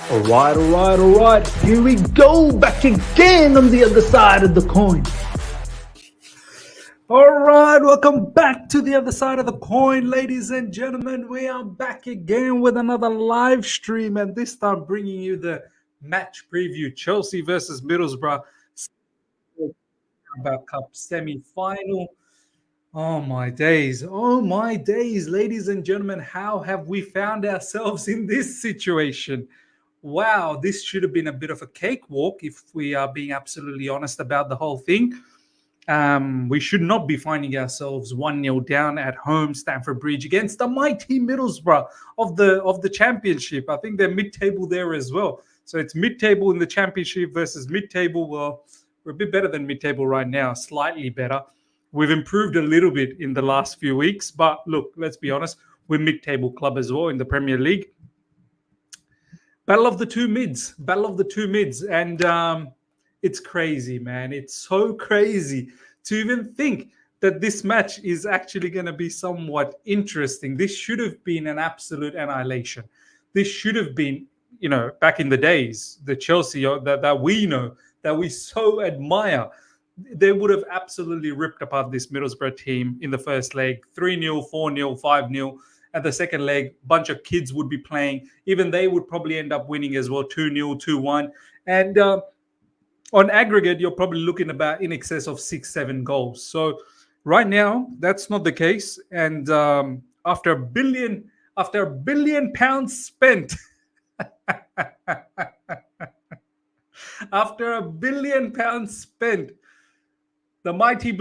All right. Here we go, back again on the other side of the coin. All right, welcome back to the other side of the coin, ladies and gentlemen. We are back again with another live stream, and this time bringing you the match preview: Chelsea versus Middlesbrough, Carabao Cup semi-final. Oh my days, ladies and gentlemen, how have we found ourselves in this situation? Wow, this should have been a bit of a cakewalk if we are being absolutely honest about the whole thing. We should not be finding ourselves 1-0 down at home, Stamford Bridge, against the mighty Middlesbrough of the championship. I think they're mid-table there as well. So it's mid-table in the championship versus mid-table. Well, we're a bit better than mid-table right now, slightly better. We've improved a little bit in the last few weeks, but look, let's be honest, we're mid-table club as well in the Premier League. Battle of the two mids, and it's crazy, man. It's so crazy to even think that this match is actually going to be somewhat interesting. This should have been an absolute annihilation. This should have been, back in the days, the Chelsea that we know, that we so admire. They would have absolutely ripped apart this Middlesbrough team in the first leg, 3-0, 4-0, 5-0. At the second leg, a bunch of kids would be playing. Even they would probably end up winning as well, 2-0, 2-1. And on aggregate, you're probably looking about in excess of 6-7 goals. So right now, that's not the case. And after a billion pounds spent, after £1 billion spent, the mighty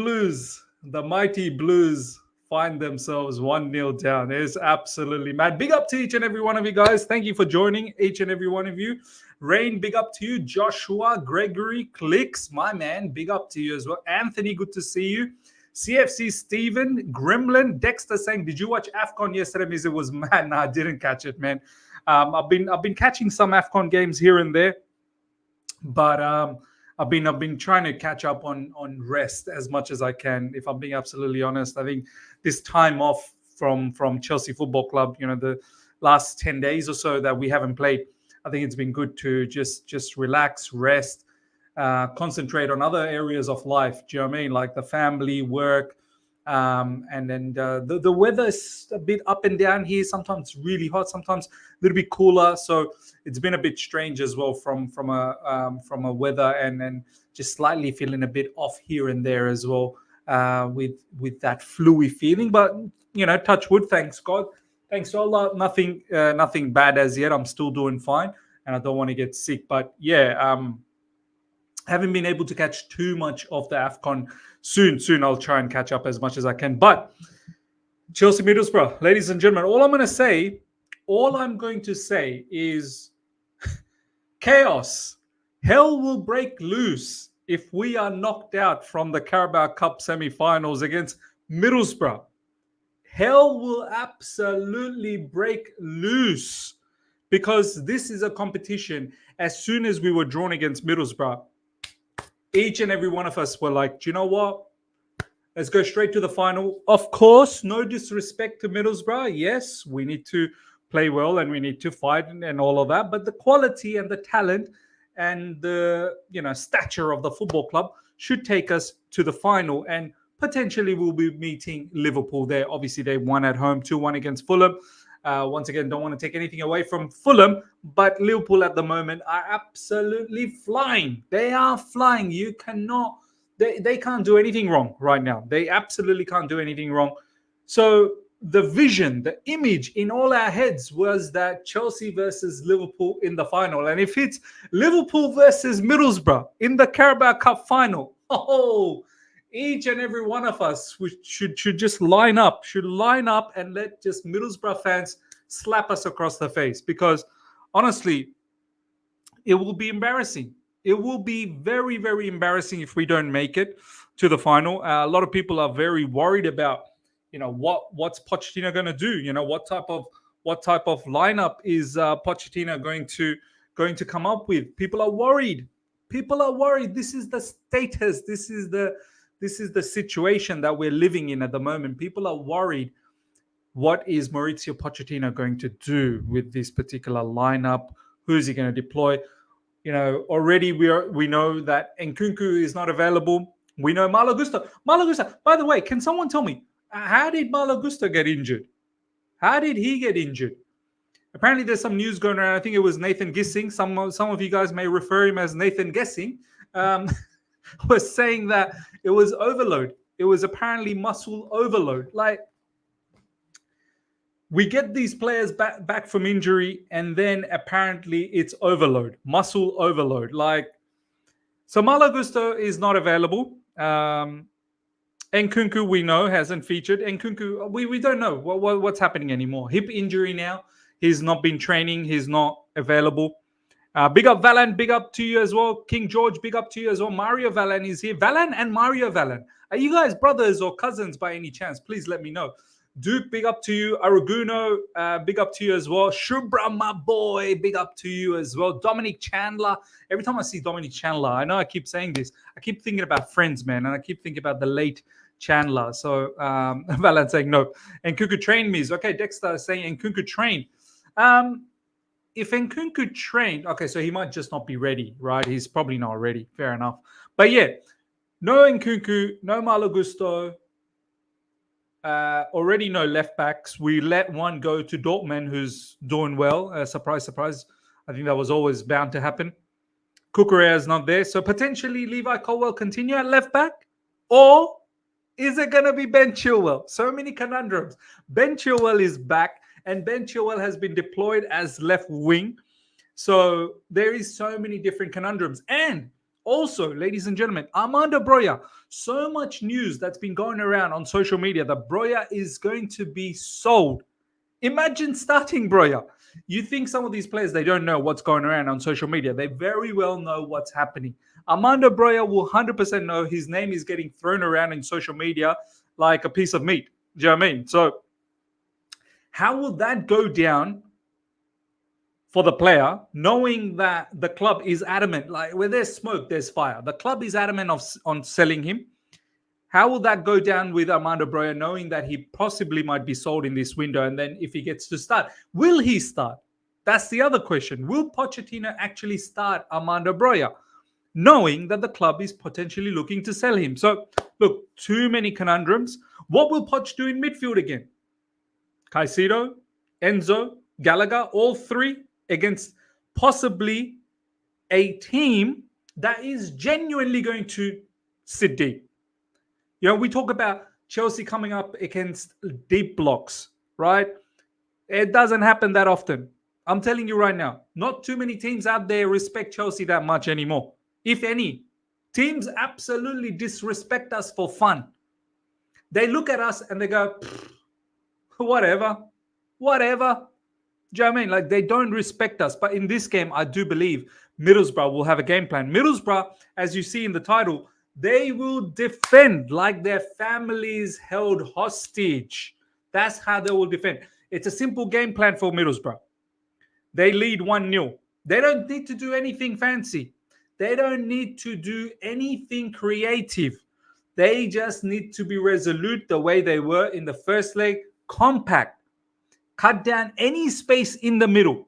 Blues find themselves 1-0 down. It is absolutely mad. Big up to each and every one of you guys. Thank you for joining, each and every one of you. Rain, big up to you. Joshua, Gregory, Clicks, my man, big up to you as well. Anthony, good to see you. CFC Stephen, Gremlin, Dexter saying, did you watch AFCON yesterday? It was mad. No, I didn't catch it, man. I've been catching some AFCON games here and there, but I've been trying to catch up on rest as much as I can. If I'm being absolutely honest, I think this time off from Chelsea Football Club, the last 10 days or so that we haven't played, I think it's been good to just relax, rest, concentrate on other areas of life. Do you know what I mean? Like the family, work, and then the weather is a bit up and down here. Sometimes really hot, sometimes a little bit cooler. So it's been a bit strange as well from a weather, and then just slightly feeling a bit off here and there as well, with that flu-y feeling. But touch wood, thanks God, thanks to Allah, nothing bad as yet. I'm still doing fine, and I don't want to get sick. But yeah, haven't been able to catch too much of the AFCON. Soon I'll try and catch up as much as I can. But Chelsea Middlesbrough, ladies and gentlemen, all I'm going to say is chaos. Hell will break loose if we are knocked out from the Carabao Cup semi-finals against Middlesbrough. Hell will absolutely break loose, because this is a competition. As soon as we were drawn against Middlesbrough, each and every one of us were like, do you know what? Let's go straight to the final. Of course, no disrespect to Middlesbrough. Yes, we need to play well and we need to fight and all of that. But the quality and the talent and the stature of the football club should take us to the final. And potentially we'll be meeting Liverpool there. Obviously, they won at home, 2-1 against Fulham. Once again, don't want to take anything away from Fulham, but Liverpool at the moment are absolutely flying. They are flying. You cannot, they can't do anything wrong right now. They absolutely can't do anything wrong. So the vision, the image in all our heads was that Chelsea versus Liverpool in the final. And if it's Liverpool versus Middlesbrough in the Carabao Cup final, each and every one of us should just line up and let just Middlesbrough fans slap us across the face, because honestly, it will be embarrassing. It will be very, very embarrassing if we don't make it to the final. A lot of people are very worried about, what's Pochettino going to do? What type of lineup is Pochettino going to come up with? People are worried. This is the status. This is the situation that we're living in at the moment. People are worried. What is Mauricio Pochettino going to do with this particular lineup, Who's he going to deploy? Already we know that Nkunku is not available. We know Malo Gusto. By the way, can someone tell me, how did Malo Gusto get injured? How did he get injured? Apparently, there's some news going around. I think it was Nathan Gissing. Some of you guys may refer him as Nathan Guessing. Was saying that it was overload. It was apparently muscle overload. Like, we get these players back from injury, and then apparently it's overload, muscle overload. Like, so Malo Gusto is not available. Nkunku, we know, hasn't featured. Nkunku, we don't know what's happening anymore. Hip injury now. He's not been training. He's not available. Big up Valan. Big up to you as well. King George, big up to you as well. Mario Valan is here. Valan and Mario Valan. Are you guys brothers or cousins by any chance? Please let me know. Duke, big up to you. Araguno, big up to you as well. Shubra, my boy, big up to you as well. Dominic Chandler. Every time I see Dominic Chandler, I know I keep saying this. I keep thinking about Friends, man, and I keep thinking about the late Chandler. So, Valan saying no. Nkunku trained me. Okay, Dexter is saying Nkunku trained. If Nkunku trained, okay, so he might just not be ready, right? He's probably not ready. Fair enough. But yeah, no Nkunku, no Malo Gusto. Already no left backs. We let one go to Dortmund, who's doing well. Surprise, surprise. I think that was always bound to happen. Kukurea is not there. So potentially Levi Colwell continue at left back? Or is it going to be Ben Chilwell? So many conundrums. Ben Chilwell is back, and Ben Chilwell has been deployed as left wing. So there is so many different conundrums. And also, ladies and gentlemen, Armando Broja. So much news that's been going around on social media that Broja is going to be sold. Imagine starting Broja. You think some of these players, they don't know what's going around on social media. They very well know what's happening. Armando Broja will 100% know his name is getting thrown around in social media like a piece of meat. Do you know what I mean? So how will that go down for the player, knowing that the club is adamant, like where there's smoke, there's fire. The club is adamant on selling him. How will that go down with Armando Broja, knowing that he possibly might be sold in this window? And then if he gets to start, will he start? That's the other question. Will Pochettino actually start Armando Broja, knowing that the club is potentially looking to sell him? So, look, too many conundrums. What will Poch do in midfield again? Caicedo, Enzo, Gallagher, all three against possibly a team that is genuinely going to sit deep. You know, we talk about Chelsea coming up against deep blocks, right? It doesn't happen that often. I'm telling you right now, not too many teams out there respect Chelsea that much anymore. If any, teams absolutely disrespect us for fun. They look at us and they go, whatever. Do you know what I mean? Like, they don't respect us. But in this game, I do believe Middlesbrough will have a game plan. Middlesbrough, as you see in the title, they will defend like their families held hostage. That's how they will defend. It's a simple game plan for Middlesbrough. They lead 1-0. They don't need to do anything fancy. They don't need to do anything creative. They just need to be resolute the way they were in the first leg, compact. Cut down any space in the middle.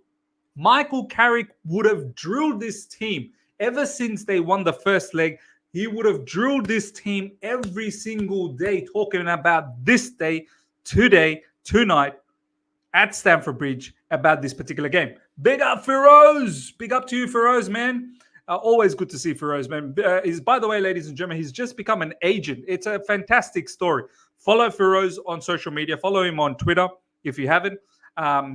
Michael Carrick would have drilled this team ever since they won the first leg. He would have drilled this team every single day, talking about this day, today, tonight at Stamford Bridge about this particular game. Big up, Feroz. Big up to you, Feroz, man. Always good to see Feroz, man. By the way, ladies and gentlemen, he's just become an agent. It's a fantastic story. Follow Feroz on social media. Follow him on Twitter. If you haven't,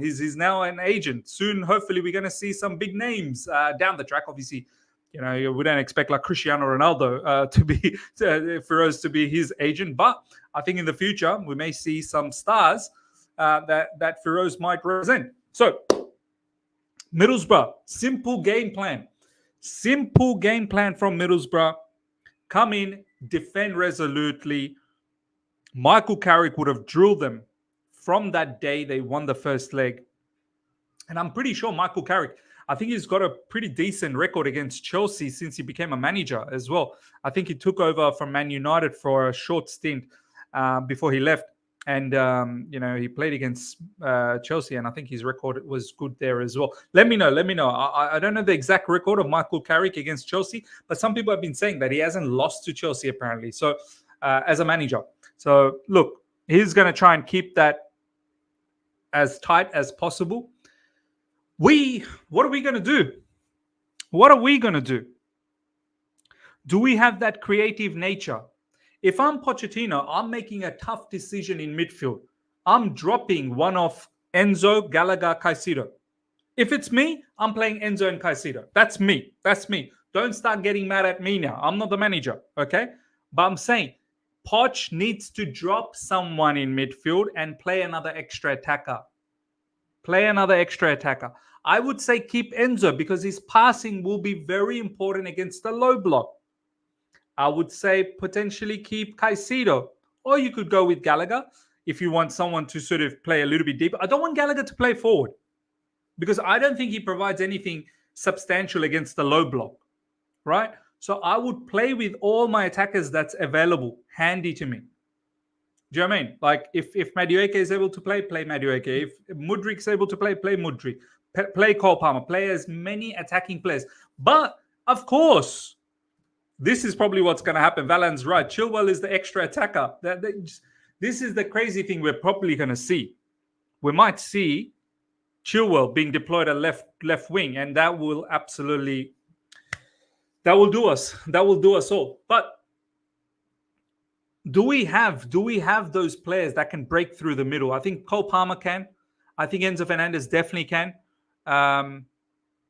he's now an agent. Soon, hopefully, we're going to see some big names down the track. Obviously, you know, we don't expect like Cristiano Ronaldo to be Feroz to be his agent, but I think in the future we may see some stars that Feroz might represent. So, Middlesbrough, simple game plan from Middlesbrough. Come in, defend resolutely. Michael Carrick would have drilled them from that day they won the first leg. And I'm pretty sure Michael Carrick, I think he's got a pretty decent record against Chelsea since he became a manager as well. I think he took over from Man United for a short stint before he left. And he played against Chelsea, and I think his record was good there as well. Let me know. I don't know the exact record of Michael Carrick against Chelsea, but some people have been saying that he hasn't lost to Chelsea apparently. So as a manager, so look, he's going to try and keep that as tight as possible. What are we going to do? What are we going to do? Do we have that creative nature? If I'm Pochettino, I'm making a tough decision in midfield. I'm dropping one of Enzo, Gallagher, Caicedo. If it's me, I'm playing Enzo and Caicedo. That's me. Don't start getting mad at me now. I'm not the manager, okay? But I'm saying Poch needs to drop someone in midfield and play another extra attacker. I would say keep Enzo because his passing will be very important against the low block. I would say potentially keep Caicedo, or you could go with Gallagher if you want someone to sort of play a little bit deeper. I don't want Gallagher to play forward because I don't think he provides anything substantial against the low block, right? So I would play with all my attackers that's available, handy to me. Do you know what I mean? Like if Madueke is able to play Madueke. If Mudrik's able to play Mudrik. Play Cole Palmer. Play as many attacking players. But, of course, this is probably what's going to happen. Valan's right. Chilwell is the extra attacker. This is the crazy thing we're probably going to see. We might see Chilwell being deployed at left wing, and that will do us. That will do us all. But do we have those players that can break through the middle? I think Cole Palmer can. I think Enzo Fernandez definitely can.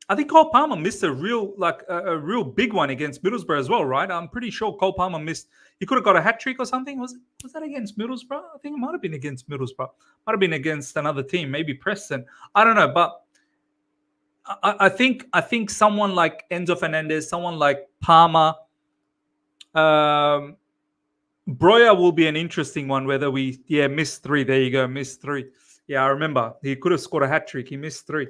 I think Cole Palmer missed a real big one against Middlesbrough as well, right? I'm pretty sure Cole Palmer missed. He could have got a hat trick or something. Was that against Middlesbrough? I think it might have been against Middlesbrough. Might have been against another team, maybe Preston. I don't know, but I think someone like Enzo Fernandez, someone like Palmer, Broya will be an interesting one. Whether missed 3. There you go, missed 3. Yeah, I remember he could have scored a hat trick. He missed 3.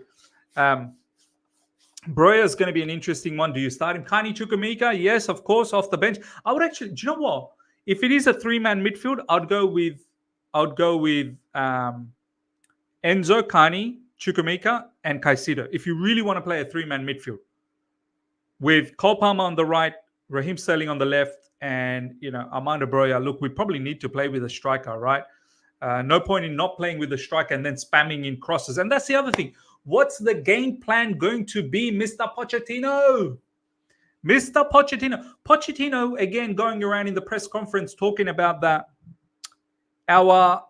Broya is going to be an interesting one. Do you start him? Kani Chukwuemeka? Yes, of course, off the bench. I would actually. Do you know what? If it is a 3-man midfield, I'd go with Enzo, Kani, Chukwuemeka, and Caicedo. If you really want to play a 3-man midfield, with Cole Palmer on the right, Raheem Sterling on the left, and Armando Broya. Look, we probably need to play with a striker, right? No point in not playing with the striker and then spamming in crosses. And that's the other thing. What's the game plan going to be, Mr. Pochettino? Mr. Pochettino. Pochettino, again, going around in the press conference talking about that our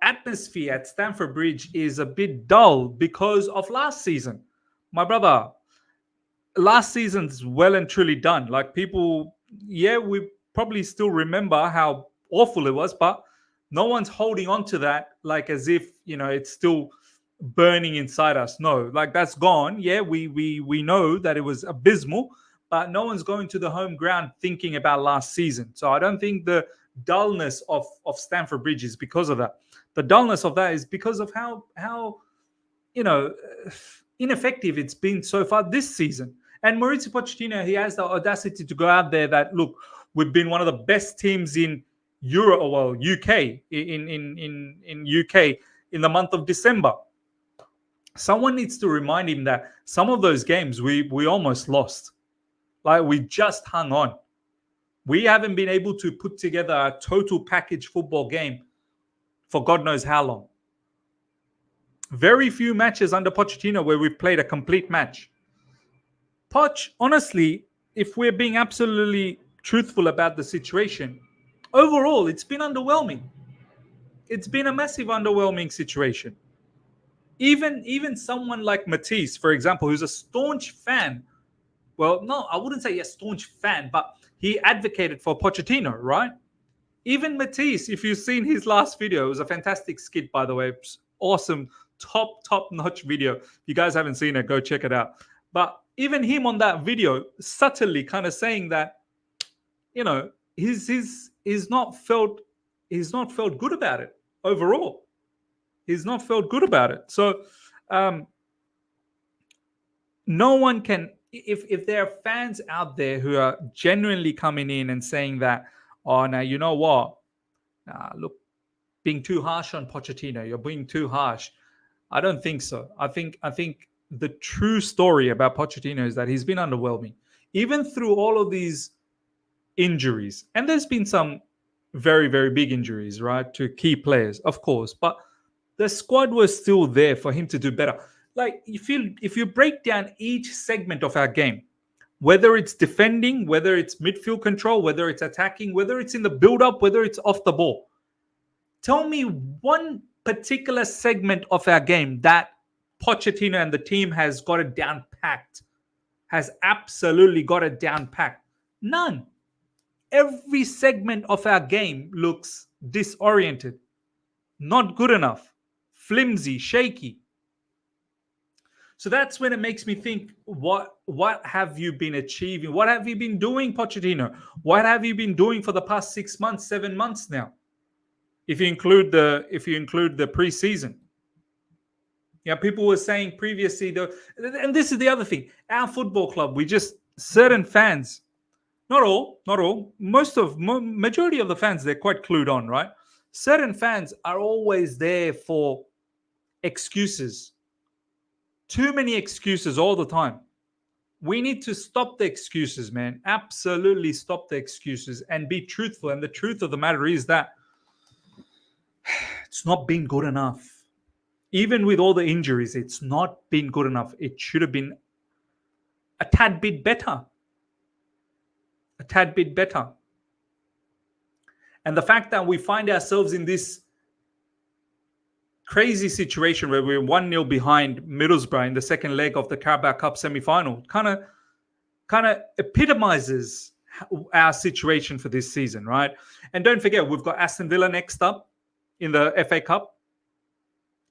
atmosphere at Stamford Bridge is a bit dull because of last season. My brother, last season's well and truly done. Like people, we probably still remember how awful it was, but no one's holding on to that like as if, it's still burning inside us. No, like that's gone. Yeah, we know that it was abysmal, but no one's going to the home ground thinking about last season. So I don't think the dullness of Stamford Bridge is because of that. The dullness of that is because of how ineffective it's been so far this season. And Mauricio Pochettino, he has the audacity to go out there that, look, we've been one of the best teams in UK, in UK in the month of December. Someone needs to remind him that some of those games we almost lost. Like we just hung on. We haven't been able to put together a total package football game for God knows how long. Very few matches under Pochettino where we've played a complete match. Poch, honestly, if we're being absolutely truthful about the situation, overall, it's been underwhelming. It's been a massive underwhelming situation. Even someone like Matisse, for example, who's a staunch fan. Well, no, I wouldn't say a staunch fan, but he advocated for Pochettino, right? Even Matisse, if you've seen his last video, it was a fantastic skit, by the way. Awesome, top-notch video. If you guys haven't seen it, go check it out. But even him on that video, subtly kind of saying that, he's not felt good about it overall. He's not felt good about it. So no one can, if there are fans out there who are genuinely coming in and saying that, oh, now you know what? Look, being too harsh on Pochettino. You're being too harsh. I don't think so. I think the true story about Pochettino is that he's been underwhelming, even through all of these injuries. And there's been some very, very big injuries, right, to key players, of course. But the squad was still there for him to do better. Like if you break down each segment of our game, whether it's defending, whether it's midfield control, whether it's attacking, whether it's in the build-up, whether it's off the ball, tell me one particular segment of our game that Pochettino and the team has got it down packed, has absolutely got it down packed. None. Every segment of our game looks disoriented, not good enough, flimsy, shaky. So that's when it makes me think, what have you been achieving? What have you been doing, Pochettino? What have you been doing for the past 6 months, 7 months now? If you include the preseason. Yeah, people were saying previously, and this is the other thing. Our football club, certain fans, not all, majority of the fans, they're quite clued on, right? Certain fans are always there for excuses. Too many excuses all the time. We need to stop the excuses, man. Absolutely stop the excuses and be truthful. And the truth of the matter is that it's not been good enough. Even with all the injuries, it's not been good enough. It should have been a tad bit better. A tad bit better. And the fact that we find ourselves in this crazy situation where we're 1-0 behind Middlesbrough in the second leg of the Carabao Cup semi-final kind of epitomizes our situation for this season, right? And don't forget, we've got Aston Villa next up in the FA Cup,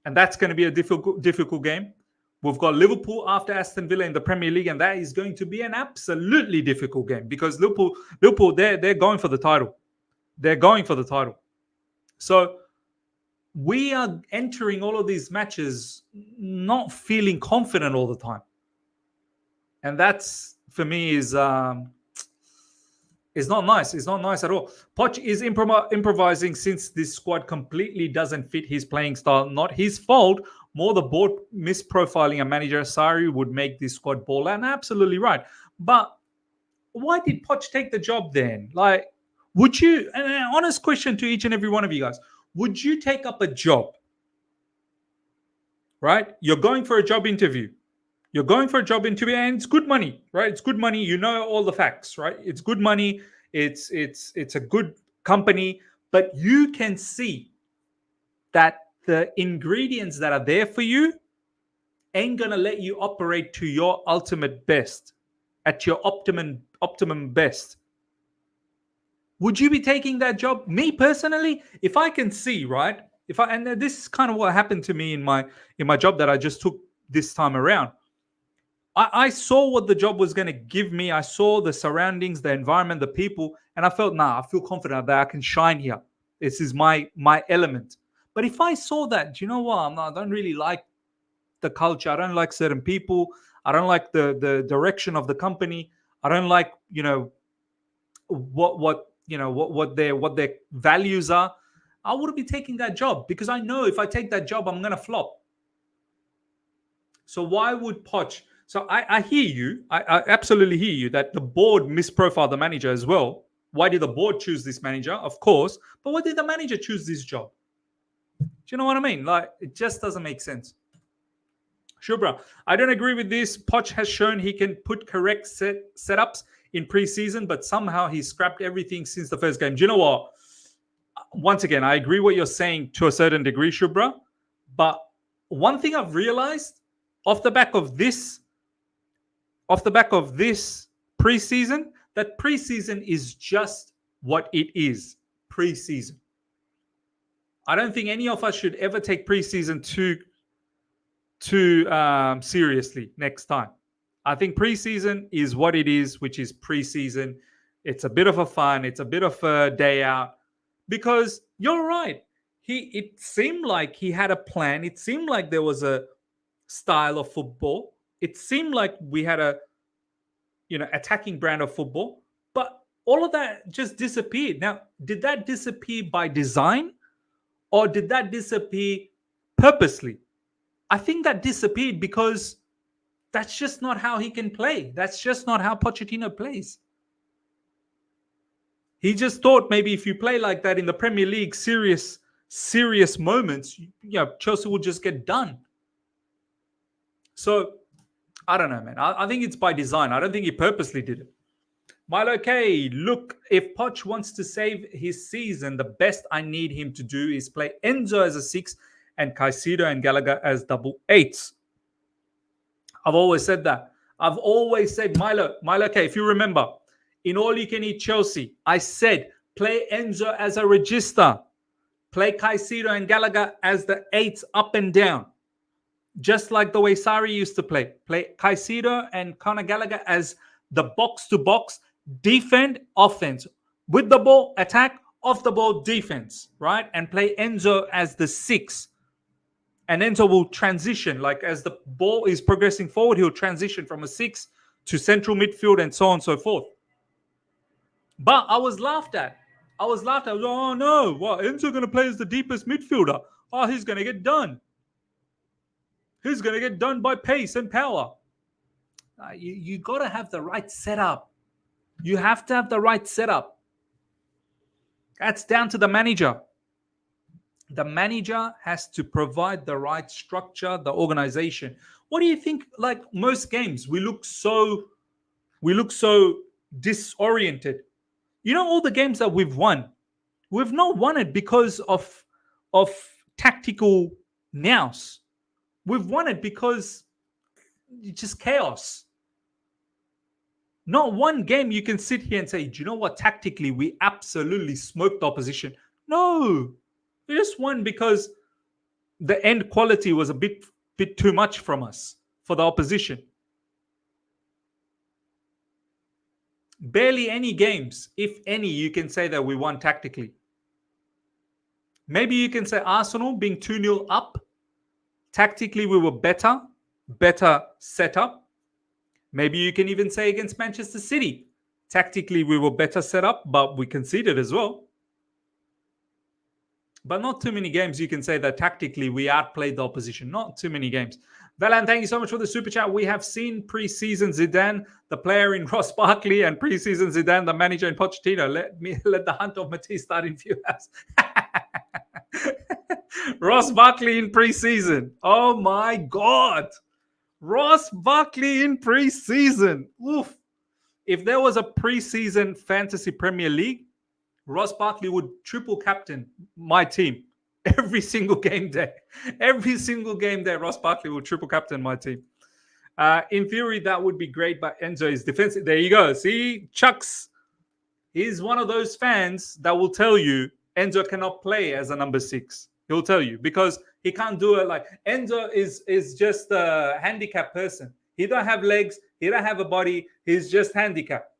and that's going to be a difficult game. We've got Liverpool after Aston Villa in the Premier League, and that is going to be an absolutely difficult game because Liverpool, they're going for the title. They're going for the title. So we are entering all of these matches not feeling confident all the time. And that's, for me, is not nice. It's not nice at all. Poch is improvising since this squad completely doesn't fit his playing style. Not his fault. More the board misprofiling a manager. Sarri would make this squad ball. And absolutely right. But why did Poch take the job then? Like, would you, and an honest question to each and every one of you guys, would you take up a job, right? You're going for a job interview. You're going for a job interview and it's good money, right? It's good money. You know all the facts, right? It's good money. It's a good company, but you can see that the ingredients that are there for you ain't going to let you operate to your ultimate best, at your optimum best. Would you be taking that job? Me personally, if I can see, right? And this is kind of what happened to me in my job that I just took this time around. I saw what the job was going to give me. I saw the surroundings, the environment, the people, and I felt, I feel confident that I can shine here. This is my element. But if I saw that, do you know what? I don't really like the culture. I don't like certain people. I don't like the direction of the company. I don't like, what their values are. I wouldn't be taking that job because I know if I take that job, I'm going to flop. So why would Poch? So I hear you. I absolutely hear you that the board misprofiled the manager as well. Why did the board choose this manager? Of course. But why did the manager choose this job? Do you know what I mean? Like, it just doesn't make sense. Shubra, I don't agree with this. Poch has shown he can put correct setups in preseason, but somehow he scrapped everything since the first game. Do you know what? Once again, I agree what you're saying to a certain degree, Shubra. But one thing I've realized off the back of this preseason, that preseason is just what it is. Preseason. I don't think any of us should ever take preseason too seriously next time. I think preseason is what it is, which is preseason. It's a bit of a fun. It's a bit of a day out. Because you're right. It seemed like he had a plan. It seemed like there was a style of football. It seemed like we had a attacking brand of football. But all of that just disappeared. Now, did that disappear by design? Or did that disappear purposely? I think that disappeared because that's just not how he can play. That's just not how Pochettino plays. He just thought maybe if you play like that in the Premier League, serious moments, Chelsea will just get done. So, I don't know, man. I think it's by design. I don't think he purposely did it. Milo K, look, if Poch wants to save his season, the best I need him to do is play Enzo as a 6 and Caicedo and Gallagher as double 8s. I've always said that. I've always said, Milo K, if you remember, in All You Can Eat Chelsea, I said, play Enzo as a register. Play Caicedo and Gallagher as the 8s up and down. Just like the way Sarri used to play. Play Caicedo and Conor Gallagher as the box-to-box, defend, offense. With the ball, attack, off the ball, defense, right? And play Enzo as the 6. And Enzo will transition. Like as the ball is progressing forward, he'll transition from a 6 to central midfield and so on and so forth. But I was laughed at. I was like, oh no, what? Enzo going to play as the deepest midfielder. Oh, he's going to get done. He's going to get done by pace and power. You got to have the right setup. You have to have the right setup. That's down to the manager. The manager has to provide the right structure, the organization. What do you think? Like most games, we look so disoriented. You know, all the games that we've won, we've not won it because of tactical nous. We've won it because it's just chaos. Not one game you can sit here and say, do you know what? Tactically, we absolutely smoked the opposition. No. We just won because the end quality was a bit too much from us for the opposition. Barely any games, if any, you can say that we won tactically. Maybe you can say Arsenal being 2-0 up. Tactically, we were better set up. Maybe you can even say against Manchester City. Tactically, we were better set up, but we conceded as well. But not too many games you can say that tactically we outplayed the opposition. Not too many games. Valan, thank you so much for the super chat. We have seen pre-season Zidane, the player in Ross Barkley, and pre-season Zidane, the manager in Pochettino. Let the hunt of Matisse start in few hours. Ross Barkley in pre-season. Oh my God. Ross Barkley in pre-season. Oof. If there was a pre-season fantasy Premier League, Ross Barkley would triple captain my team every single game day. Every single game day, Ross Barkley would triple captain my team. In theory, that would be great, but Enzo is defensive. There you go. See, Chucks, he's one of those fans that will tell you Enzo cannot play as a number 6. He'll tell you because he can't do it. Like Enzo is just a handicapped person. He don't have legs. He don't have a body. He's just handicapped.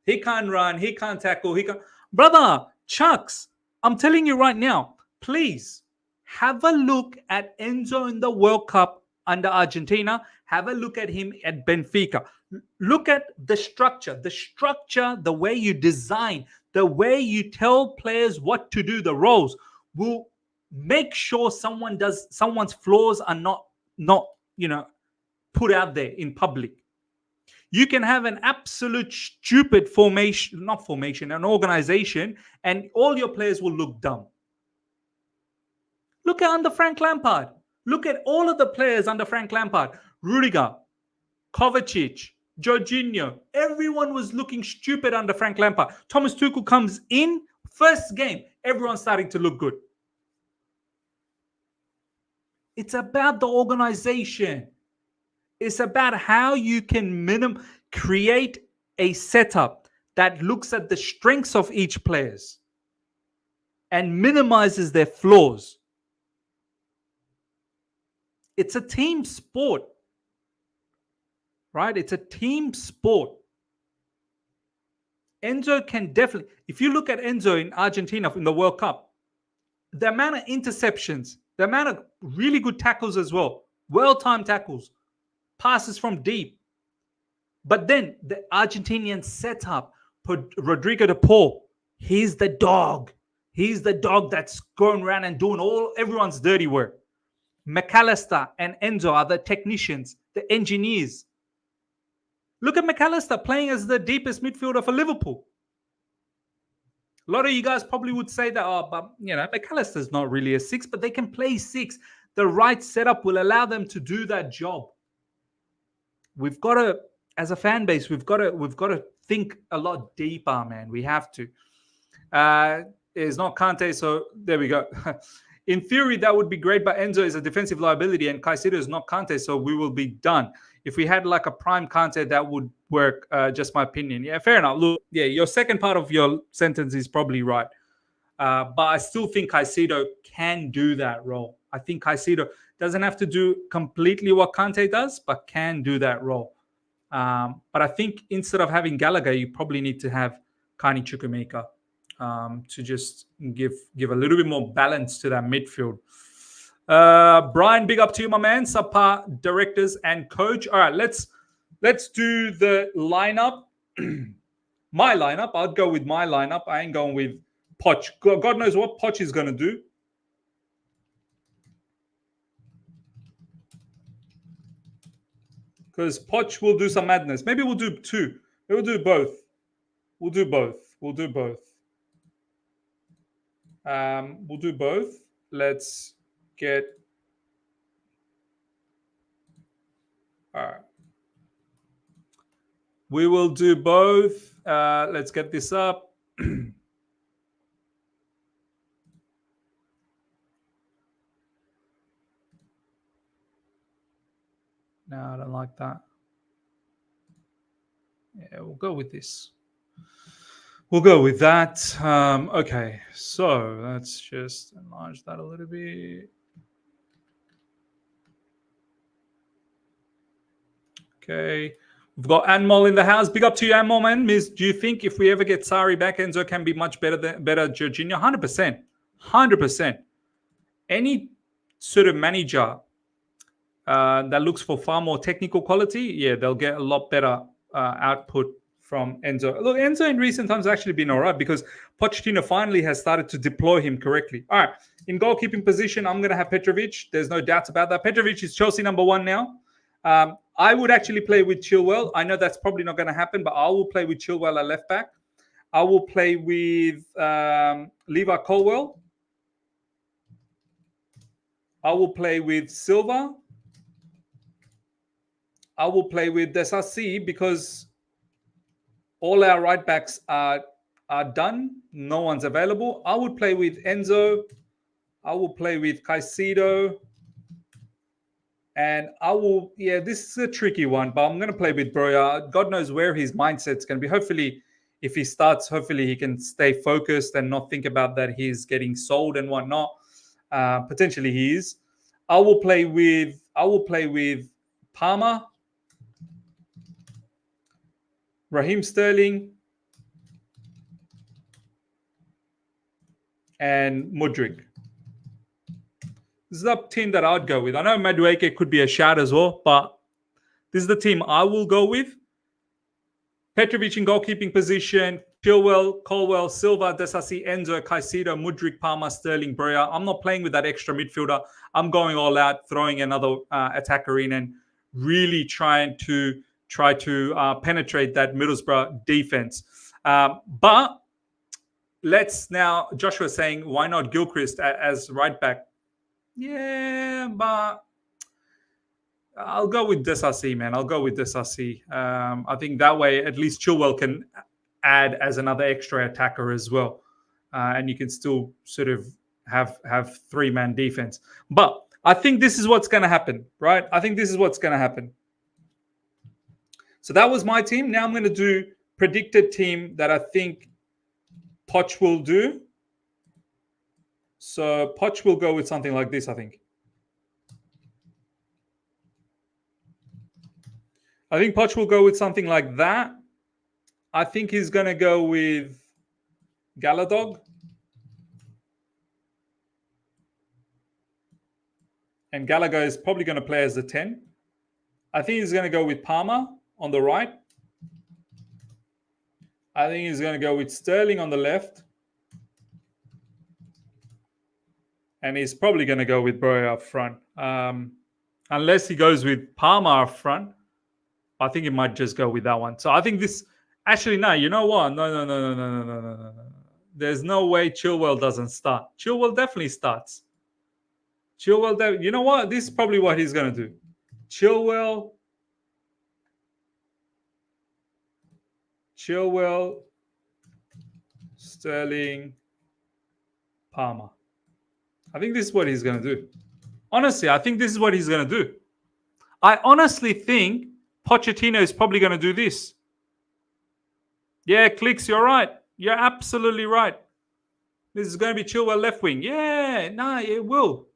He can't run. He can't tackle. He can't. Brother, Chucks, I'm telling you right now, please have a look at Enzo in the World Cup under Argentina. Have a look at him at Benfica. Look at the structure, the way you design, the way you tell players what to do, the roles will make sure someone's flaws are not put out there in public. You can have an absolute stupid an organization, and all your players will look dumb. Look at under Frank Lampard. Look at all of the players under Frank Lampard. Rudiger, Kovacic, Jorginho. Everyone was looking stupid under Frank Lampard. Thomas Tuchel comes in, first game, everyone's starting to look good. It's about the organization. It's about how you can create a setup that looks at the strengths of each players and minimizes their flaws. It's a team sport, right? It's a team sport. Enzo can definitely, if you look at Enzo in Argentina in the World Cup, the amount of interceptions, the amount of really good tackles as well, well-timed tackles, passes from deep. But then the Argentinian setup, Rodrigo de Paul, he's the dog. He's the dog that's going around and doing everyone's dirty work. McAllister and Enzo are the technicians, the engineers. Look at McAllister playing as the deepest midfielder for Liverpool. A lot of you guys probably would say that, but McAllister's not really a 6, but they can play 6. The right setup will allow them to do that job. We've got to, as a fan base, we've got to think a lot deeper, man. We have to. It's not Kante, so there we go. In theory, that would be great, but Enzo is a defensive liability and Caicedo is not Kante, so we will be done. If we had like a prime Kante, that would work, just my opinion. Yeah, fair enough. Look, yeah, your second part of your sentence is probably right. But I still think Caicedo can do that role. I think Caicedo doesn't have to do completely what Kante does, but can do that role. But I think instead of having Gallagher, you probably need to have Kani Chukwuemeka to just give a little bit more balance to that midfield. Brian, big up to you, my man. Subpar directors and coach. All right, let's do the lineup. My lineup. I'd go with my lineup. I ain't going with Poch. God knows what Poch is going to do. Because Poch will do some madness. Maybe we'll do 2. We'll do both. We'll do both. We'll do both. Let's get... All right. We will do both. Let's get this up. No, I don't like that. Yeah, we'll go with this. We'll go with that. Okay, so let's just enlarge that a little bit. Okay. We've got Anmol in the house. Big up to you, Anmol, man. Miss, do you think if we ever get Sarri back, Enzo can be much better Jorginho? 100%. 100%. Any sort of manager that looks for far more technical quality, yeah, they'll get a lot better output from Enzo. Look, Enzo in recent times has actually been all right because Pochettino finally has started to deploy him correctly. All right, in goalkeeping position, I'm going to have Petrovic. There's no doubts about that. Petrovic is Chelsea number 1 now. I would actually play with Chilwell. I know that's probably not going to happen, but I will play with Chilwell at left back. I will play with Levi Colwill. I will play with Silva. I will play with Desassi because all our right backs are done. No one's available. I would play with Enzo. I will play with Caicedo. And I will, yeah, this is a tricky one, but I'm going to play with Broja. God knows where his mindset's going to be. Hopefully, if he starts, hopefully he can stay focused and not think about that he's getting sold and whatnot. Potentially he is. I will play with Palmer, Raheem Sterling, and Mudryk. This is the team that I'd go with. I know Madueke could be a shout as well, but this is the team I will go with. Petrovic in goalkeeping position, Chilwell, Colwill, Silva, Desassi, Enzo, Caicedo, Mudryk, Palmer, Sterling, Broja. I'm not playing with that extra midfielder. I'm going all out, throwing another attacker in and really trying to penetrate that Middlesbrough defense. But let's now, Joshua saying, why not Gilchrist as right back? Yeah, but I'll go with Desassi, man. I'll go with Desassi. I think that way at least Chilwell can add as another extra attacker as well. And you can still sort of have 3-man defense. But I think this is what's going to happen, right? I think this is what's going to happen. So that was my team. Now I'm going to do predicted team that I think Poch will do. So Poch will go with something like this, I think. I think Poch will go with something like that. I think he's going to go with Galadog. And Gallagher is probably going to play as the 10. I think he's going to go with Palmer on the right. I think he's going to go with Sterling on the left. And he's probably going to go with Bro up front. Unless he goes with Palmer up front. I think he might just go with that one. So I think this... Actually, no, you know what? No. There's no way Chilwell doesn't start. Chilwell definitely starts. You know what? This is probably what he's going to do. Chilwell, Sterling, Palmer. I think this is what he's going to do. Honestly, I think this is what he's going to do. I honestly think Pochettino is probably going to do this. Yeah, Clicks, you're right. You're absolutely right. This is going to be Chilwell left wing. Yeah, no, it will.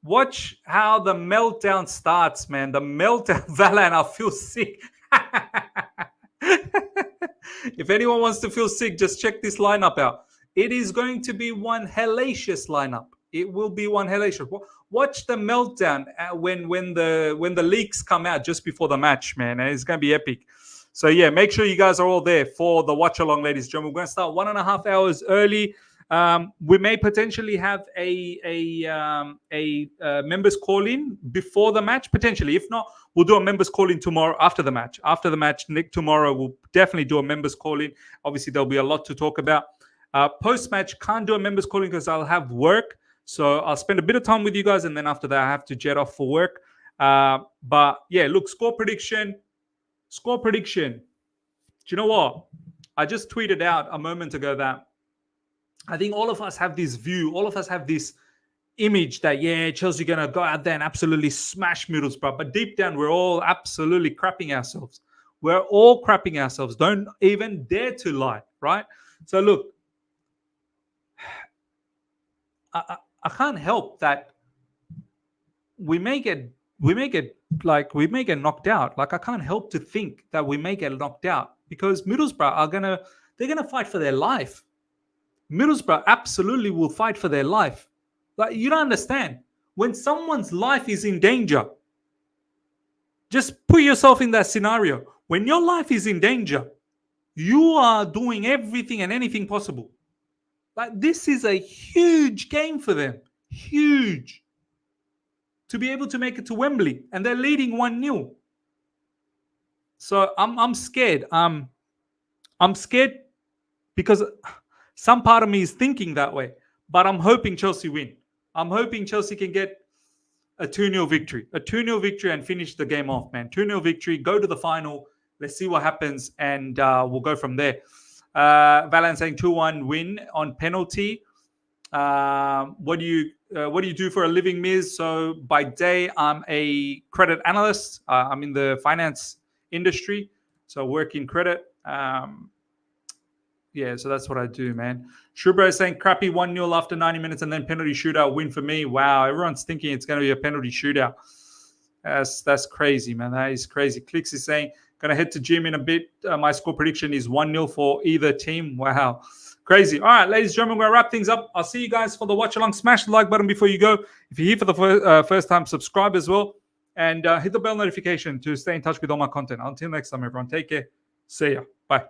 Watch how the meltdown starts, man. The meltdown, Valan, I feel sick. If anyone wants to feel sick, just check this lineup out. It is going to be one hellacious lineup. It will be one hellacious. Watch the meltdown when the leaks come out just before the match, man. It's going to be epic. So, yeah, make sure you guys are all there for the watch-along, ladies and gentlemen. We're going to start 1.5 hours early. We may potentially have a members call-in before the match, potentially. If not, we'll do a members call-in tomorrow after the match. After the match, Nick, tomorrow, we'll definitely do a members call-in. Obviously, there'll be a lot to talk about. Post-match, can't do a members call-in because I'll have work. So I'll spend a bit of time with you guys, and then after that, I have to jet off for work. But, yeah, look, score prediction. Do you know what? I just tweeted out a moment ago that I think all of us have this view, all of us have this image that, yeah, Chelsea going to go out there and absolutely smash Middlesbrough. But deep down, we're all absolutely crapping ourselves. We're all crapping ourselves. Don't even dare to lie, right? So, look, I can't help that we may get knocked out. Like, I can't help to think that we may get knocked out because Middlesbrough they're gonna fight for their life. Middlesbrough absolutely will fight for their life. Like, you don't understand. When someone's life is in danger, just put yourself in that scenario. When your life is in danger, you are doing everything and anything possible. Like, this is a huge game for them. Huge. To be able to make it to Wembley. And they're leading 1-0. So I'm scared. I'm scared because some part of me is thinking that way. But I'm hoping Chelsea win. I'm hoping Chelsea can get a 2-0 victory. A 2-0 victory and finish the game off, man. 2-0 victory, go to the final. Let's see what happens. And we'll go from there. Valan saying 2-1 win on penalty. What do you do for a living, Miz? So by day, I'm a credit analyst. I'm in the finance industry, so I work in credit. Yeah, so that's what I do, man. Shubro is saying crappy 1-0 after 90 minutes and then penalty shootout win for me. Wow, everyone's thinking it's going to be a penalty shootout. That's crazy, man. That is crazy. Clicks is saying, going to head to gym in a bit. My score prediction is 1-0 for either team. Wow. Crazy. All right, ladies and gentlemen, we're going to wrap things up. I'll see you guys for the watch along. Smash the like button before you go. If you're here for the first time, subscribe as well. And hit the bell notification to stay in touch with all my content. Until next time, everyone. Take care. See ya. Bye.